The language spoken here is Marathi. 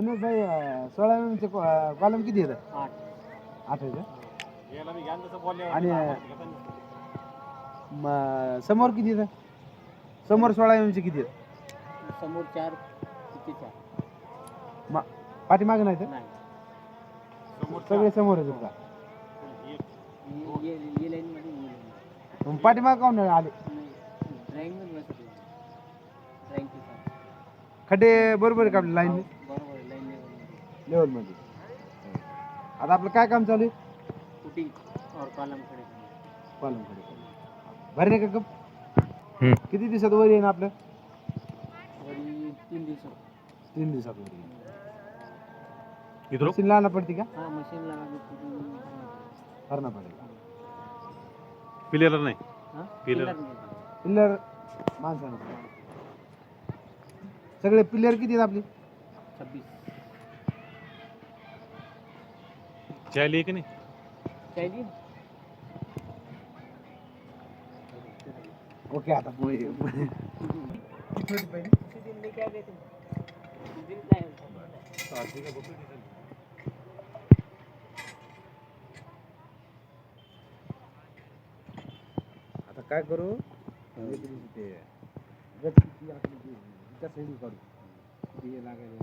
दिनेश भाई 16 mm चे कॉलम किती आहेत? 8. 8 आहे का? याला मी ज्ञान तसं बोलल्यावर आणि आणि समोर किती आहेत? समोर 16 mm चे किती आहेत? समोर 4 किती 4 पाठीमागे नाही तर नाही. सगळे समोर आहेत का? ये लाईन मध्ये ये लाईन मग पाठीमागे काऊन नाही आले? ड्राइंग मध्ये बसते. ड्राइंग के साथ खड्डे बरोबर आहे का आपल्या लाईन बरोबर लाईन लेवल मध्ये? आता आपलं काय काम चालू आहे? फुटिंग और कॉलम खड़े कॉलम खडे भरणे का कप किती दिवसात वर येईन आपलं? वरी 3 दिवसात. 3 दिवसात वर येईन. इधर मशीन लावना पडती का? हाँ मशीन लगा के भरना पडेल. पिलेला नाही. हाँ पिलर पिल्लर माणसानं सगळे पिल्लर किती आहेत आपली? 26 चाय लिए की नाही? चाहिए. ओके आता पोहे किसी दिन लेके आ गए थे. दिन नहीं आता काय करू? ते गटकीची आपली जी विकास काढू. ते लागायला